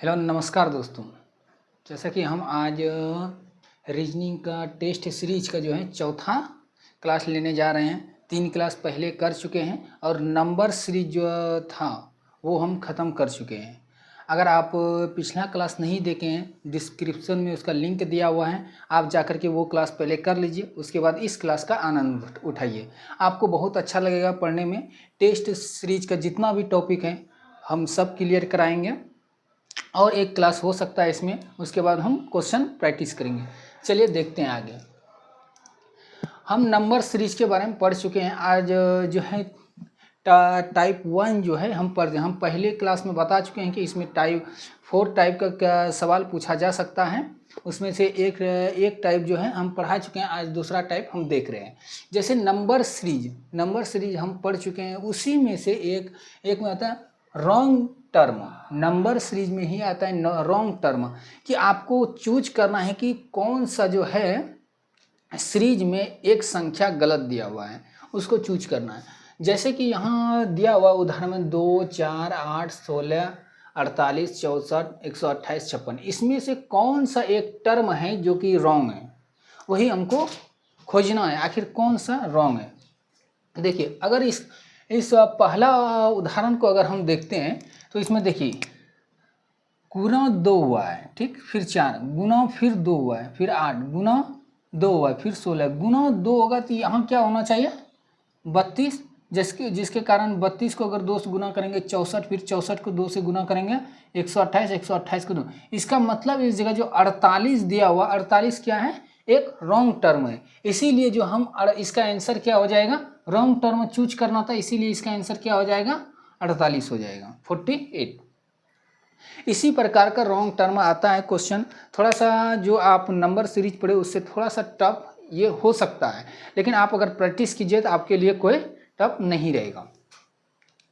Hello नमस्कार दोस्तों। जैसा कि हम आज रीजनिंग का टेस्ट सीरीज का जो है चौथा क्लास लेने जा रहे हैं। 3 क्लास पहले कर चुके हैं और नंबर सीरीज जो था वो हम ख़त्म कर चुके हैं। अगर आप पिछला क्लास नहीं देखे हैं डिस्क्रिप्शन में उसका लिंक दिया हुआ है, आप जाकर के वो क्लास पहले कर लीजिए, उसके बाद इस क्लास का आनंद उठाइए। आपको बहुत अच्छा लगेगा पढ़ने में। टेस्ट सीरीज का जितना भी टॉपिक है हम सब क्लियर कराएंगे और एक क्लास हो सकता है इसमें, उसके बाद हम क्वेश्चन प्रैक्टिस करेंगे। चलिए देखते हैं आगे। हम नंबर सीरीज के बारे में पढ़ चुके हैं। आज जो है टाइप 1 जो है हम पढ़ते हैं। हम पहले क्लास में बता चुके हैं कि इसमें टाइप 4 टाइप का सवाल पूछा जा सकता है। उसमें से एक टाइप जो है हम पढ़ा चुके हैं, आज दूसरा टाइप हम देख रहे हैं। जैसे नंबर सीरीज हम पढ़ चुके हैं, उसी में से एक में आता है रॉन्ग टर्म। नंबर सीरीज में ही आता है रॉन्ग टर्म, कि आपको चूज करना है कि कौन सा जो है सीरीज में एक संख्या गलत दिया हुआ है, उसको चूज करना है। जैसे कि यहाँ दिया हुआ उदाहरण में 2, 4, 8, 16, 48, 64, 128, 56, इसमें से कौन सा एक टर्म है जो कि रॉन्ग है, वही हमको खोजना है। आखिर कौन सा रॉन्ग है। देखिए, अगर इस पहला उदाहरण को अगर हम देखते हैं तो इसमें देखिए गुना 2 हुआ है, ठीक, फिर 4 गुना, फिर 2 हुआ है, फिर 8 गुना 2 हुआ है, फिर 16 गुना 2 होगा तो यहाँ क्या होना चाहिए 32, जिसके कारण 32 को अगर 2 से गुना करेंगे 64, फिर 64 को 2 से गुना करेंगे 128, 128 को 2। इसका मतलब इस जगह जो 48 दिया हुआ, 48 क्या है, एक रॉन्ग टर्म है। इसीलिए जो हम इसका आंसर क्या हो जाएगा, रॉन्ग टर्म चूज करना था, इसीलिए इसका आंसर क्या हो जाएगा 48 हो जाएगा, 48। इसी प्रकार का रॉन्ग टर्म आता है क्वेश्चन। थोड़ा सा जो आप नंबर सीरीज पढ़े उससे थोड़ा सा टफ ये हो सकता है, लेकिन आप अगर प्रैक्टिस कीजिए तो आपके लिए कोई टफ नहीं रहेगा।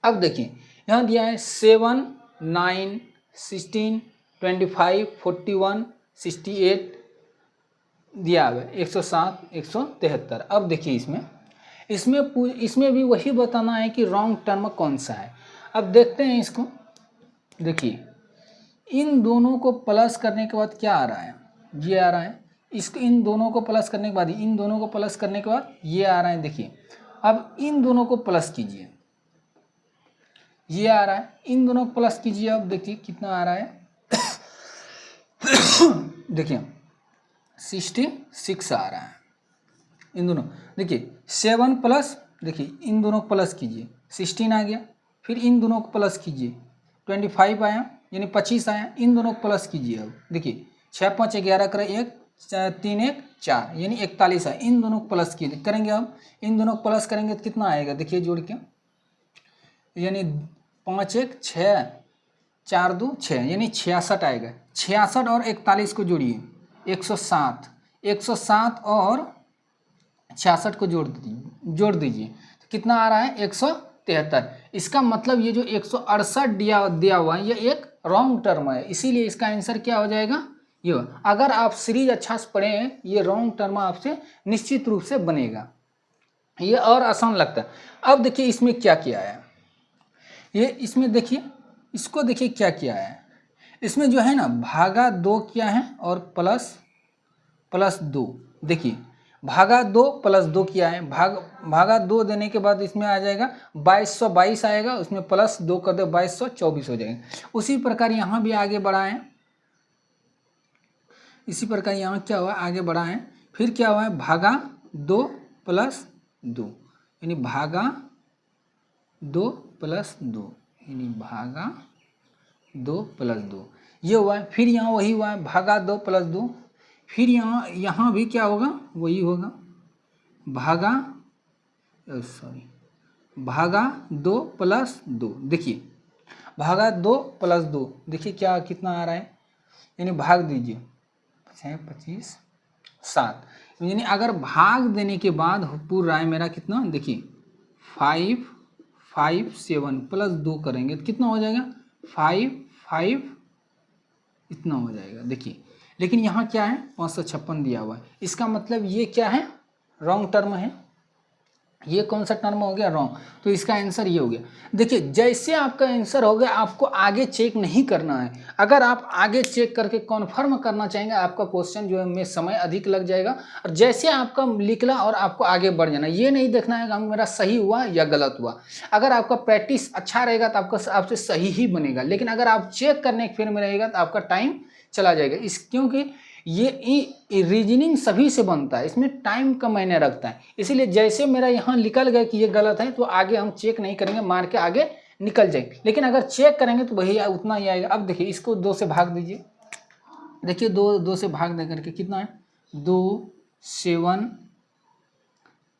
अब देखिए यहाँ दिया है 7, 9, 16, 25, 41, 68 दिया है, 107, 173। अब देखिए इसमें भी वही बताना है कि रॉन्ग टर्म कौन सा है। अब देखते हैं इसको। देखिए इन दोनों को प्लस करने के बाद क्या आ रहा है, ये आ रहा है। इन दोनों को प्लस करने के बाद, इन दोनों को प्लस करने के बाद ये आ रहा है। देखिए अब इन दोनों को प्लस कीजिए, ये आ रहा है। इन दोनों को प्लस कीजिए, अब देखिए कितना आ रहा है देखिए 66 आ रहा है। इन दोनों देखिए 7 प्लस, देखिए इन दोनों को प्लस कीजिए 16 आ गया, फिर इन दोनों को प्लस कीजिए 25 आया, यानी 25 आया। इन दोनों को प्लस कीजिए, अब देखिए 6, 5, 11 करें 1, 3, 1, 4, यानी 41 है। इन दोनों को प्लस करेंगे, अब इन दोनों को प्लस करेंगे तो कितना आएगा, देखिए जोड़ के, यानी 5, 1, 6, 4, 2, 6, यानी 66 आएगा। 66 और 41 को जोड़िए 107, 107 और 66 को जोड़ दीजिए तो कितना आ रहा है 173। इसका मतलब ये जो 168 दिया हुआ है ये एक रॉन्ग टर्म है, इसीलिए इसका आंसर क्या हो जाएगा ये। अगर आप सीरीज अच्छा से पढ़े हैं, ये रॉन्ग टर्म आपसे निश्चित रूप से बनेगा, ये और आसान लगता है। अब देखिए इसमें क्या किया है, ये इसमें देखिए, इसको देखिए क्या किया है। इसमें जो है ना भागा 2 किया है और प्लस 2। देखिए भागा 2 प्लस 2 किया है, भागा 2 देने के बाद इसमें आ जाएगा 2222 आएगा, उसमें प्लस 2 कर दो 2224 हो जाएगा। उसी प्रकार यहाँ भी आगे बढ़ा है, इसी प्रकार यहाँ क्या हुआ आगे बढ़ा है। फिर क्या हुआ है भागा 2 प्लस 2, यानी भागा 2 प्लस 2, यानी भागा 2 प्लस 2 ये हुआ है। फिर यहाँ वही हुआ है भागा 2 प्लस 2, फिर यहाँ भी क्या होगा वही होगा भागा 2 प्लस 2। देखिए भागा 2 प्लस 2, देखिए क्या कितना आ रहा है, यानी भाग दीजिए 6, 25, 7, यानी अगर भाग देने के बाद पूरा है मेरा कितना, देखिए 5, 5, 7 प्लस 2 करेंगे तो कितना हो जाएगा 5, 5 इतना हो जाएगा। देखिए लेकिन यहाँ क्या है 556 दिया हुआ है, इसका मतलब ये क्या है रॉन्ग टर्म है, ये कौन सा टर्म हो गया, रॉन्ग। तो इसका आंसर ये हो गया। देखिए जैसे आपका आंसर हो गया, आपको आगे चेक नहीं करना है। अगर आप आगे चेक करके कन्फर्म करना चाहेंगे, आपका क्वेश्चन जो है में समय अधिक लग जाएगा। और जैसे आपका निकला और आपको आगे बढ़ जाना, ये नहीं देखना है कि मेरा सही हुआ या गलत हुआ। अगर आपका प्रैक्टिस अच्छा रहेगा तो आपका आपसे सही ही बनेगा, लेकिन अगर आप चेक करने के फिर में रहेगा तो आपका टाइम चला जाएगा। क्योंकि ये रीजनिंग सभी से बनता है, इसमें टाइम का मायने रखता है। इसीलिए जैसे मेरा यहाँ निकल गया कि ये गलत है, तो आगे हम चेक नहीं करेंगे, मार के आगे निकल जाएंगे। लेकिन अगर चेक करेंगे तो वही उतना ही आएगा। अब देखिए इसको 2 से भाग दीजिए। देखिए 2 से भाग दे करके कितना है, 2 7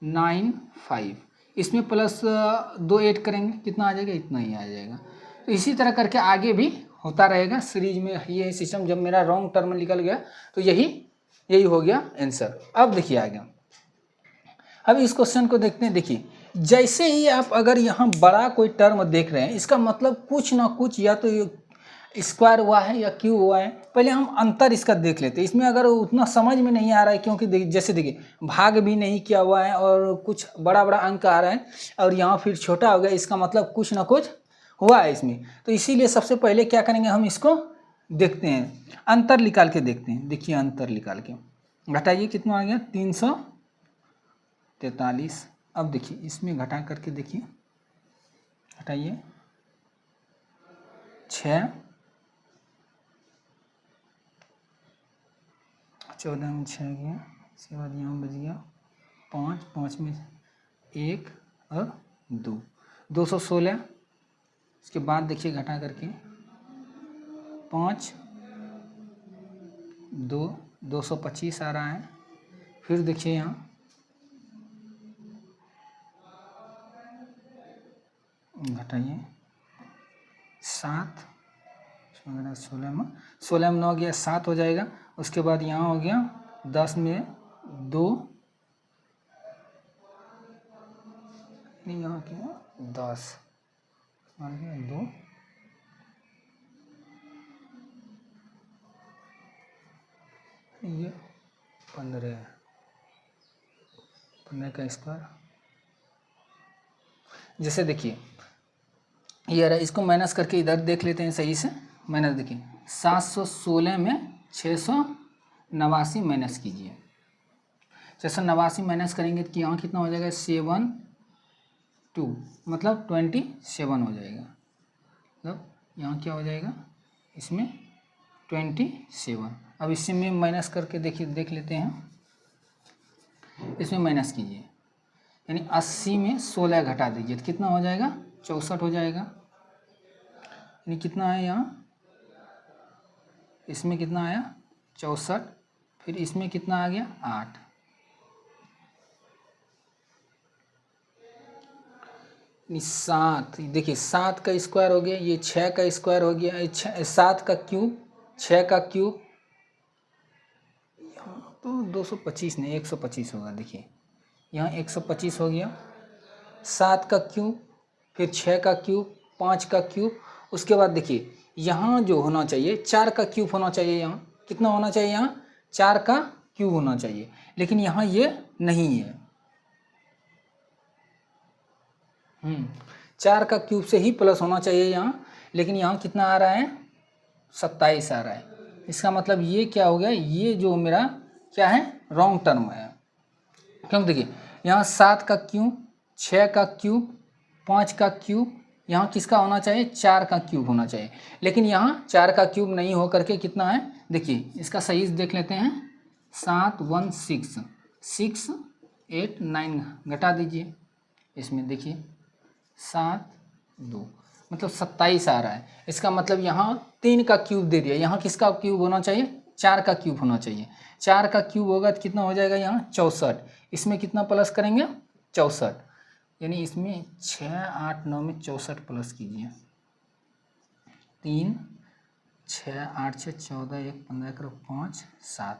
9 5। इसमें प्लस 2 ऐड करेंगे, कितना आ जाएगा, इतना ही आ जाएगा। तो इसी तरह करके आगे भी होता रहेगा सीरीज में। ये सिस्टम जब मेरा रॉन्ग टर्म निकल गया तो यही हो गया आंसर। अब देखिए आगे, अब इस क्वेश्चन को देखते हैं। देखिए जैसे ही आप अगर यहाँ बड़ा कोई टर्म देख रहे हैं, इसका मतलब कुछ ना कुछ या तो स्क्वायर हुआ है या क्यूब हुआ है। पहले हम अंतर इसका देख लेते हैं। इसमें अगर उतना समझ में नहीं आ रहा है, क्योंकि जैसे देखिए भाग भी नहीं किया हुआ है और कुछ बड़ा बड़ा अंक आ रहा है और यहाँ फिर छोटा हो गया, इसका मतलब कुछ ना कुछ हुआ है इसमें। तो इसीलिए सबसे पहले क्या करेंगे, हम इसको देखते हैं, अंतर निकाल के देखते हैं। देखिए अंतर निकाल के घटाइए, कितना आ गया, 343। अब देखिए इसमें घटा करके देखिए, घटाइए 6, 14 में 6 गया, इसके बाद यहाँ बच गया 5, 5 में 1 और 2, 216। इसके बाद देखिए घटा करके 5 2, 225 आ रहा है। फिर देखिए यहाँ घटाइए 7, 16 में 9 गया, 7 हो जाएगा। उसके बाद यहाँ हो गया 10 में 2, नहीं यहाँ क्या 10 मान गया 2, ये 15 का स्क्वायर। जैसे देखिए ये रहा, इसको माइनस करके इधर देख लेते हैं सही से। माइनस देखिए 716 में 689 माइनस कीजिए। 689 माइनस करेंगे तो यहाँ कितना हो जाएगा, 72, मतलब 27 हो जाएगा। मतलब यहाँ क्या हो जाएगा, इसमें 27। अब इससे में माइनस करके देखिए देख लेते हैं। इसमें माइनस कीजिए, यानी 80 में 16 घटा दीजिए तो कितना हो जाएगा, 64 हो जाएगा। यानी कितना है यहाँ, इसमें कितना आया 64, फिर इसमें कितना आ गया 8। यानी 7, देखिए 7 का स्क्वायर हो गया, ये 6 का स्क्वायर हो गया, 7 का क्यूब, 6 का क्यूब, यहाँ तो 225 नहीं 125 होगा। देखिए यहाँ 125 हो गया, 7 का क्यूब, फिर 6 का क्यूब, 5 का क्यूब। उसके बाद देखिए यहाँ जो होना चाहिए 4 का क्यूब होना चाहिए। यहाँ कितना होना चाहिए, यहाँ 4 का क्यूब होना चाहिए, लेकिन यहाँ ये नहीं है। 4 का क्यूब से ही प्लस होना चाहिए यहाँ, लेकिन यहाँ कितना आ रहा है, 27 आ रहा है। इसका मतलब ये क्या हो गया, ये जो मेरा क्या है, रॉन्ग टर्म है। क्योंकि देखिए यहाँ 7 का क्यूब, 6 का क्यूब, 5 का क्यूब, यहाँ किसका होना चाहिए, 4 का क्यूब होना चाहिए, लेकिन यहाँ 4 का क्यूब नहीं हो करके कितना है, देखिए इसका सही देख लेते हैं। 7 1 6, 6 8 9 घटा दीजिए, इसमें देखिए 7 2, मतलब 27 आ रहा है। इसका मतलब यहाँ 3 का क्यूब दे दिया, यहाँ किसका क्यूब होना चाहिए, 4 का क्यूब होना चाहिए। 4 का क्यूब होगा तो कितना हो जाएगा, यहाँ 64। इसमें कितना प्लस करेंगे, 64, यानी इसमें 6 8 9 में 64 प्लस कीजिए। 3 6 8 6 14 1 15 करो 5 7,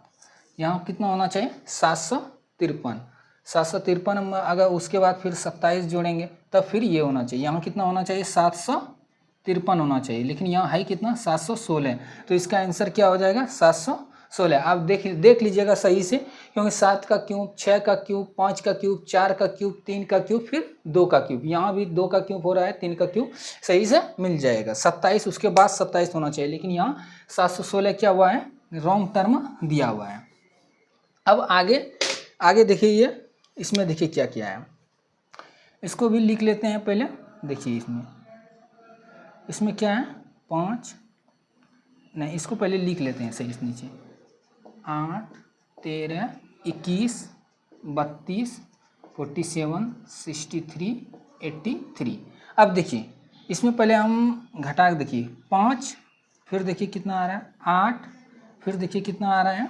यहाँ कितना होना चाहिए, 753। 753 में अगर उसके बाद फिर 27 जोड़ेंगे तब फिर ये होना चाहिए, यहाँ कितना होना चाहिए, 753 होना चाहिए, लेकिन यहाँ है कितना, 716। तो इसका आंसर क्या हो जाएगा, 716 16। आप देख लीजिएगा सही से, क्योंकि 7 का क्यूब, 6 का क्यूब, 5 का क्यूब, 4 का क्यूब, 3 का क्यूब, फिर 2 का क्यूब, यहाँ भी 2 का क्यूब हो रहा है, 3 का क्यूब सही से मिल जाएगा। 27 उसके बाद 27 होना चाहिए, लेकिन यहाँ 716 क्या हुआ है, रॉन्ग टर्म दिया हुआ है। अब आगे देखिए, ये इसमें देखिए क्या क्या है, इसको भी लिख लेते हैं पहले। देखिए इसमें क्या है, 5 नहीं, इसको पहले लिख लेते हैं सही से नीचे, 8, 13, 21, 32, 47, 63, 83। अब देखिए इसमें पहले हम घटा के देखिए 5, फिर देखिए कितना आ रहा है 8, फिर देखिए कितना आ रहा है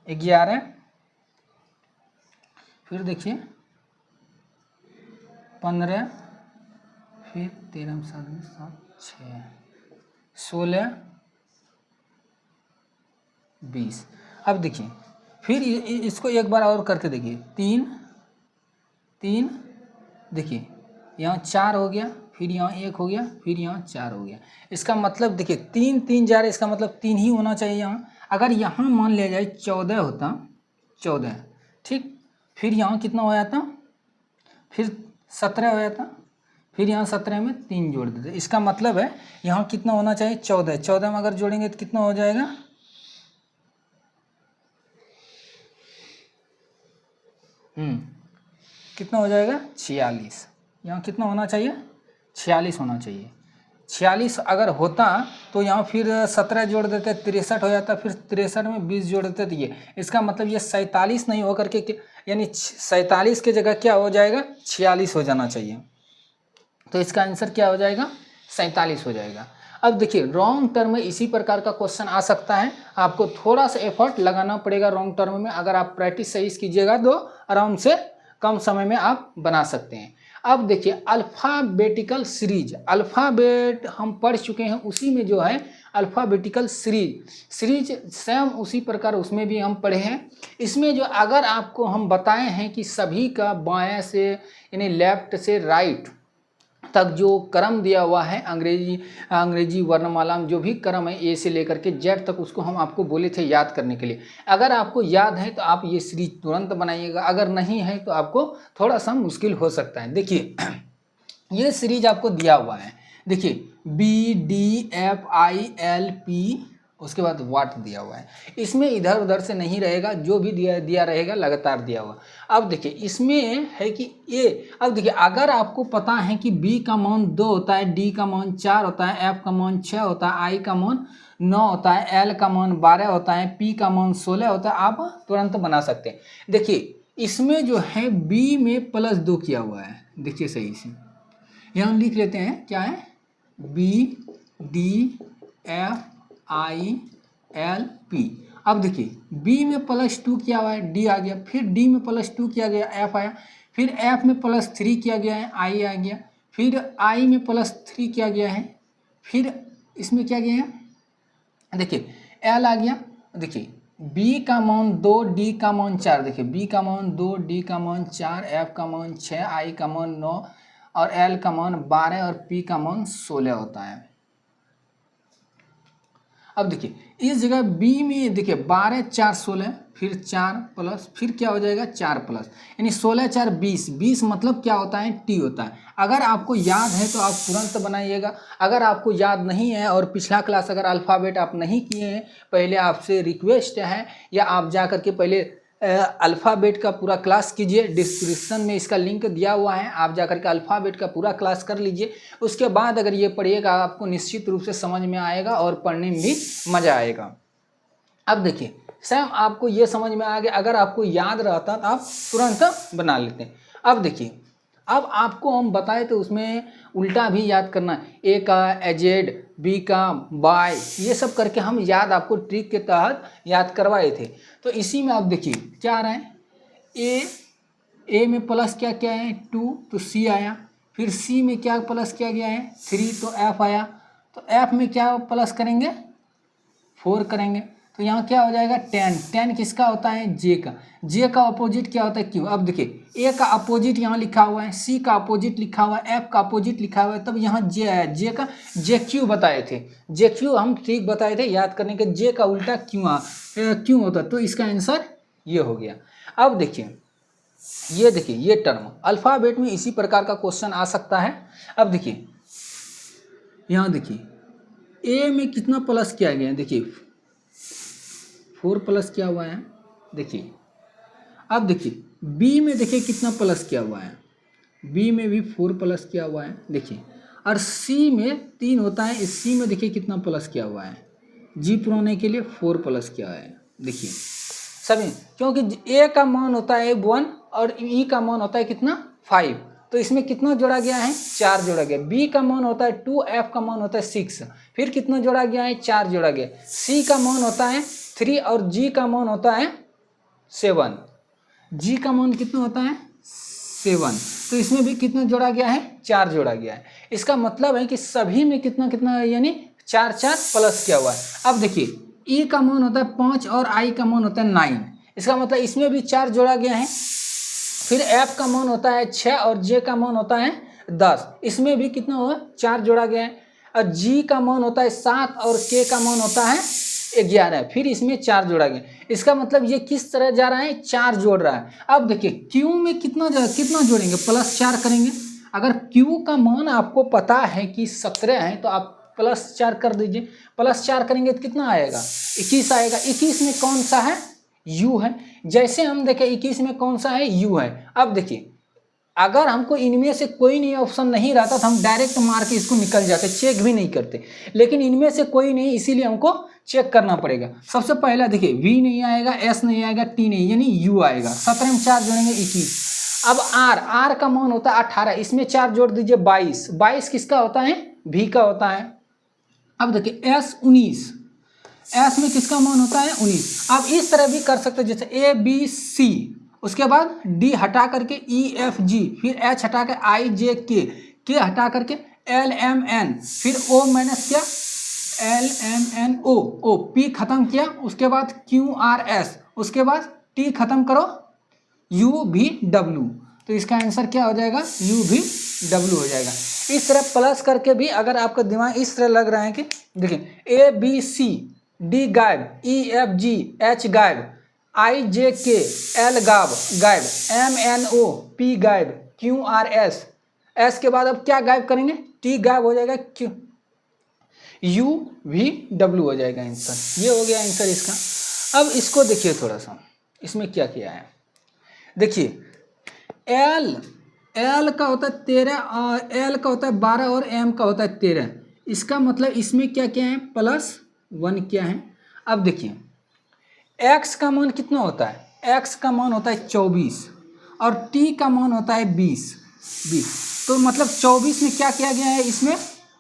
11, फिर देखिए 15, फिर 13, 7, 6, 16, 20। अब देखिए फिर इसको एक बार और करके देखिए, 3, देखिए यहाँ 4 हो गया, फिर यहाँ 1 हो गया, फिर यहाँ 4 हो गया। इसका मतलब देखिए 3 3 जा रहा है, इसका मतलब 3 ही होना चाहिए यहाँ। अगर यहाँ मान लिया जाए 14 होता, 14 ठीक, फिर यहाँ कितना हो जाता, फिर 17 हो जाता, फिर यहाँ 17 में 3 जोड़ देते। इसका मतलब है यहाँ कितना होना चाहिए, 14। 14 में अगर जोड़ेंगे तो कितना हो जाएगा, कितना हो जाएगा 46। यहाँ कितना होना चाहिए, 46 होना चाहिए। 46 अगर होता तो यहाँ फिर 17 जोड़ देते, 63 हो जाता, फिर 63 में 20 जोड़ देते, तो ये इसका मतलब ये 47 नहीं होकर के, यानी 47 के जगह क्या हो जाएगा, 46 हो जाना चाहिए। तो इसका आंसर क्या हो जाएगा, 47 हो जाएगा। अब देखिए रॉन्ग टर्म में इसी प्रकार का क्वेश्चन आ सकता है, आपको थोड़ा सा एफर्ट लगाना पड़ेगा रॉन्ग टर्म में। अगर आप प्रैक्टिस सही कीजिएगा तो आराम से कम समय में आप बना सकते हैं। अब देखिए अल्फ़ाबेटिकल सीरीज, अल्फ़ाबेट हम पढ़ चुके हैं, उसी में जो है अल्फ़ाबेटिकल सीरीज सेम उसी प्रकार उसमें भी हम पढ़े हैं। इसमें जो अगर आपको हम बताए हैं कि सभी का बाएं से यानी लेफ्ट से राइट तक जो क्रम दिया हुआ है अंग्रेजी वर्णमाला में जो भी क्रम है, ए से लेकर के जेड तक, उसको हम आपको बोले थे याद करने के लिए। अगर आपको याद है तो आप ये सीरीज तुरंत बनाइएगा, अगर नहीं है तो आपको थोड़ा सा मुश्किल हो सकता है। देखिए ये सीरीज आपको दिया हुआ है, देखिए BDFILP, उसके बाद वाट दिया हुआ है। इसमें इधर उधर से नहीं रहेगा, जो भी दिया रहेगा लगातार दिया हुआ। अब देखिए इसमें है कि ए, अब देखिए अगर आपको पता है कि B का मान 2 होता है, D का मान 4 होता है, F का मान 6 होता है, I का मान 9 होता है, L का मान 12 होता है, P का मान 16 होता है, आप तुरंत बना सकते हैं। देखिए इसमें जो है B में +2 किया हुआ है, देखिए सही से यहाँ लिख लेते हैं, क्या है BDFILP। अब देखिए B में +2 किया हुआ है, D आ गया, फिर D में +2 किया गया, F आया, फिर F में +3 किया गया है, I आ गया, फिर I में +3 किया गया है, फिर इसमें क्या गया है, देखिए L आ गया। देखिए B का मान 2, D का मान 4, देखिए B का मान 2, D का मान 4, F का मान 6, I का मान 9 और L का मान 12 और P का मान 16 होता है। अब देखिए इस जगह B में देखिए 12 4 16, फिर 4 प्लस, फिर क्या हो जाएगा 4 प्लस, यानी 16 4 20, 20 मतलब क्या होता है, T होता है। अगर आपको याद है तो आप तुरंत बनाइएगा, अगर आपको याद नहीं है और पिछला क्लास अगर अल्फ़ाबेट आप नहीं किए हैं, पहले आपसे रिक्वेस्ट है या आप जा करके पहले अल्फ़ाबेट का पूरा क्लास कीजिए। डिस्क्रिप्शन में इसका लिंक दिया हुआ है, आप जाकर के अल्फ़ाबेट का पूरा क्लास कर लीजिए। उसके बाद अगर ये पढ़िएगा आपको निश्चित रूप से समझ में आएगा और पढ़ने में भी मज़ा आएगा। अब देखिए सैम आपको ये समझ में आ गया, अगर आपको याद रहता तो आप तुरंत बना लेते हैं। अब देखिए अब आपको हम बताए तो उसमें उल्टा भी याद करना है, ए का एजेड, बी का बाय, ये सब करके हम याद आपको ट्रिक के तहत याद करवाए थे। तो इसी में आप देखिए क्या आ रहा है, ए में प्लस क्या क्या है 2, तो सी आया, फिर सी में क्या प्लस किया गया है 3, तो एफ आया, तो एफ में क्या प्लस करेंगे 4 करेंगे, तो यहाँ क्या हो जाएगा 10। 10 किसका होता है? जे का। जे का अपोजिट क्या होता है? क्यू। अब देखिए ए का अपोजिट यहाँ लिखा हुआ है, सी का अपोजिट लिखा हुआ है, एफ का अपोजिट लिखा हुआ है, तब यहाँ जे आया। जे का जे क्यू बताए थे, जे क्यू हम ठीक बताए थे, याद करने के। जे का उल्टा क्यों होता, तो इसका आंसर ये हो गया। अब देखिए ये टर्म अल्फ़ाबेट में इसी प्रकार का क्वेश्चन आ सकता है। अब देखिए यहाँ देखिए ए में कितना प्लस किया गया है, देखिए 4 प्लस किया हुआ है। देखिए अब देखिए बी में देखिए कितना प्लस किया हुआ है, बी में भी 4 प्लस किया हुआ है। देखिए और सी में 3 होता है, इस सी में देखिए कितना प्लस किया हुआ है, जी पुराने के लिए 4 प्लस किया है। देखिए सभी, क्योंकि ए का मान होता है 1 और ई का मान होता है कितना 5, तो इसमें कितना जोड़ा गया है? 4 जोड़ा गया। बी का मान होता है 2, एफ का मान होता है 6, फिर कितना जोड़ा गया है? 4 जोड़ा गया। सी का मान होता है 3 और जी का मान होता है 7। जी का मान कितना होता है? 7, तो इसमें भी कितना जोड़ा गया है? 4 जोड़ा गया है। इसका मतलब है कि सभी में कितना कितना यानी 4 प्लस किया हुआ है। अब देखिए ई का मान होता है 5 और आई का मान होता है 9, इसका मतलब इसमें भी 4 जोड़ा गया है। फिर एफ का मान होता है 6 और जे का मान होता है 10, इसमें भी कितना हुआ? 4 जोड़ा गया है। और जी का मान होता है 7 और के का मान होता है 11, फिर इसमें 4 जोड़ा गया। इसका मतलब ये किस तरह जा रहा है? 4 जोड़ रहा है। अब देखिए क्यू में कितना जोड़ेंगे? +4 करेंगे। अगर क्यू का मान आपको पता है कि 17 है तो आप +4 कर दीजिए। +4 करेंगे तो कितना आएगा? 21 आएगा। 21 में कौन सा है? यू है। जैसे हम देखें 21 में कौन सा है? यू है। अब देखिए अगर हमको इनमें से कोई नहीं ऑप्शन नहीं रहता तो हम डायरेक्ट मार के इसको निकल जाते, चेक भी नहीं करते, लेकिन इनमें से कोई नहीं, इसीलिए हमको चेक करना पड़ेगा। सबसे पहला देखिए वी नहीं आएगा, एस नहीं आएगा, टी नहीं, यानी यू आएगा। 17 में 4 जोड़ेंगे 21। अब आर का मान होता है 18, इसमें 4 जोड़ दीजिए 22। 22 किसका होता है? भी का होता है। अब देखिए एस 19, एस में किसका मान होता है? 19। अब इस तरह भी कर सकते हैं, जैसे ए बी सी, उसके बाद डी हटा करके ई एफ जी, फिर एच हटा के आई जे के हटा करके एल एम एन, फिर ओ माइनस क्या? L M N O, P खत्म किया, उसके बाद क्यू आर एस, उसके बाद टी खत्म करो यू भी डब्ल्यू, तो इसका आंसर क्या हो जाएगा? यू भी डब्ल्यू हो जाएगा। इस तरह प्लस करके भी अगर आपका दिमाग इस तरह लग रहा है कि देखिए ए बी सी, डी गायब, ई एफ जी एच गायब, आई जे के एल गायब, एम एन ओ पी गायब, क्यू आर एस, एस के बाद अब क्या गायब करेंगे? टी गायब हो जाएगा, क्यू यू भी डब्ल्यू हो जाएगा आंसर। ये हो गया आंसर इसका। अब इसको देखिए थोड़ा सा, इसमें क्या किया है। देखिए एल का होता है 13 और एल का होता है 12 और एम का होता है 13, इसका मतलब इसमें क्या क्या है? +1 क्या है। अब देखिए एक्स का मान कितना होता है? एक्स का मान होता है 24 और टी का मान होता है 20। तो मतलब 24 में क्या किया गया है? इसमें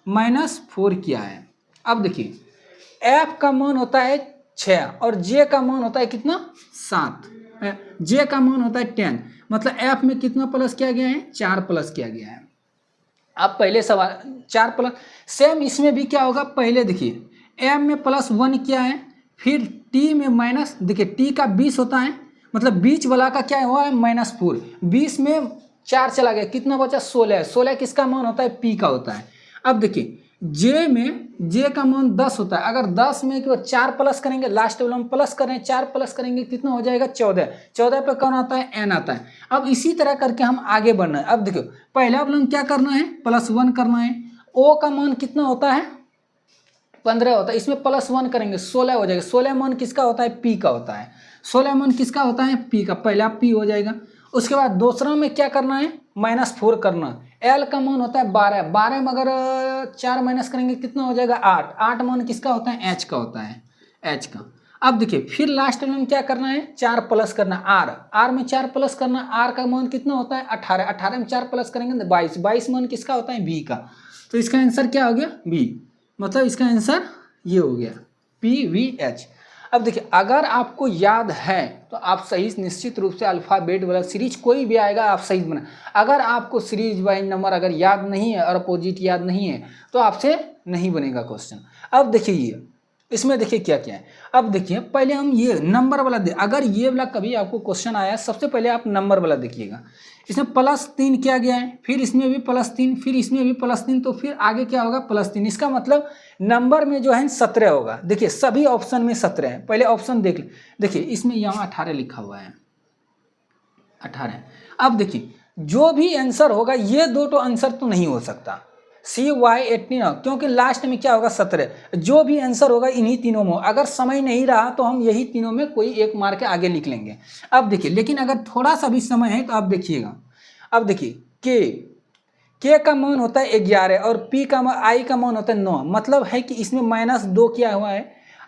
-4 किया है। अब देखिए एफ का मान होता है 6 और जे का मान होता है कितना? 7, जे का मान होता है 10, मतलब एफ में कितना प्लस किया गया है? 4 प्लस किया गया है। अब पहले सवाल 4 प्लस, सेम इसमें भी क्या होगा? पहले देखिए एम में +1 किया है, फिर टी में माइनस, देखिए टी का 20 होता है, मतलब बीच वाला का क्या हुआ है? -4। 20 में 4 चला गया, कितना बचा? 16। 16 किसका मान होता है? पी का होता है। अब देखिए जे में जे का मान 10 होता है, अगर 10 में कि 4 प्लस करेंगे, लास्ट वाला हम प्लस करें, 4 प्लस करेंगे कितना हो जाएगा? 14। 14 पे कौन आता है? एन आता है। अब इसी तरह करके हम आगे बढ़ना है। अब देखो पहला वाला क्या करना है? +1 करना है। ओ का मान कितना होता है? 15 होता है, इसमें +1 करेंगे 16 हो जाएगा। 16 मान किसका होता है? पी का होता है। 16 मान किसका होता है? पी का। पहला पी हो जाएगा। उसके बाद दूसरा में क्या करना है? -4 करना। एल का मान होता है 12, 12 में अगर 4 माइनस करेंगे कितना हो जाएगा? 8। 8 मान किसका होता है? एच का होता है, एच का। अब देखिए फिर लास्ट में क्या करना है? 4 प्लस करना, आर में 4 प्लस करना। आर का मान कितना होता है? 18। 18 में 4 प्लस करेंगे तो 22। 22 मान किसका होता है? बी का। तो इसका आंसर क्या हो गया? बी, मतलब इसका आंसर ये हो गया PVH। अब देखिए अगर आपको याद है तो आप सही निश्चित रूप से अल्फ़ाबेट वाला सीरीज कोई भी आएगा आप सही बना। अगर आपको सीरीज वाइज नंबर अगर याद नहीं है और अपोजिट याद नहीं है तो आपसे नहीं बनेगा क्वेश्चन। अब देखिए इसमें देखिए क्या क्या है। अब देखिए पहले हम ये नंबर वाला अगर ये वाला कभी आपको क्वेश्चन आया, सबसे पहले आप नंबर वाला देखिएगा। इसमें +3 किया गया है, फिर इसमें भी +3, फिर इसमें भी +3, तो फिर आगे क्या होगा +3। इसका मतलब नंबर में जो है 17 होगा। देखिए सभी ऑप्शन में 17 है। पहले ऑप्शन देख ले, देखिए इसमें यहाँ 18 लिखा हुआ है, 18। अब देखिए जो भी आंसर होगा, ये दो तो आंसर तो नहीं हो सकता, CY18, क्योंकि लास्ट में क्या होगा 17। जो भी आंसर होगा इन्हीं तीनों में। अगर समय नहीं रहा तो हम यही तीनों में कोई एक मार के आगे लिख लेंगे। अब देखिए लेकिन अगर थोड़ा सा भी समय है तो आप देखिएगा। अब देखिए के का मान होता है 11 और I का मान होता है 9। मतलब है कि इसमें -2 किया हुआ है,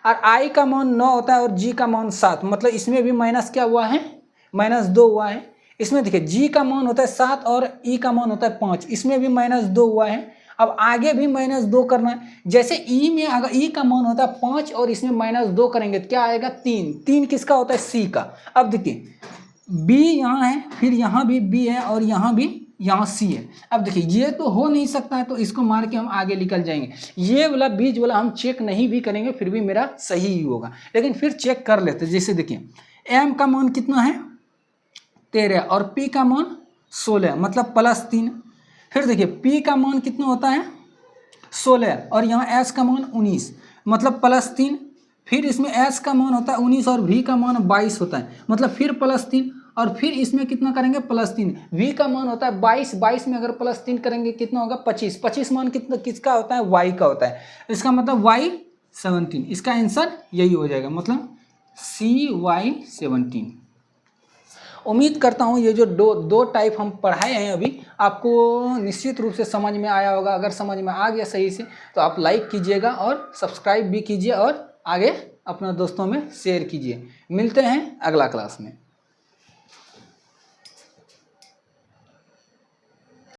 और I का मान 9 होता है और G का मान 7। मतलब इसमें भी माइनस क्या हुआ है, -2 हुआ है। इसमें देखिए G का मान होता है 7 और E का मान होता है 5, इसमें भी -2 हुआ है। अब आगे भी -2 करना है। जैसे E में अगर E का मान होता है 5 और इसमें -2 करेंगे तो क्या आएगा 3। 3 किसका होता है, C का। अब देखिए B यहाँ है, फिर यहाँ भी B है और यहाँ भी यहाँ C है। अब देखिए ये तो हो नहीं सकता है, तो इसको मार के हम आगे निकल जाएंगे। ये वाला बीच वाला हम चेक नहीं भी करेंगे फिर भी मेरा सही ही होगा, लेकिन फिर चेक कर लेते। जैसे देखिए M का मान कितना है 13 और P का मान 16, मतलब +3। फिर देखिए P का मान कितना होता है 16 और यहाँ S का मान 19, मतलब +3। फिर इसमें S का मान होता है 19 और V का मान 22 होता है, मतलब फिर +3। और फिर इसमें कितना करेंगे +3। V का मान होता है 22, 22 में अगर +3 करेंगे कितना होगा 25। 25 मान कितना किसका होता है, Y का होता है। इसका मतलब Y 17। इसका आंसर यही हो जाएगा, मतलब CY17। उम्मीद करता हूँ ये जो दो टाइप हम पढ़ाए हैं अभी आपको निश्चित रूप से समझ में आया होगा। अगर समझ में आ गया सही से तो आप लाइक कीजिएगा और सब्सक्राइब भी कीजिए और आगे अपना दोस्तों में शेयर कीजिए। मिलते हैं अगला क्लास में।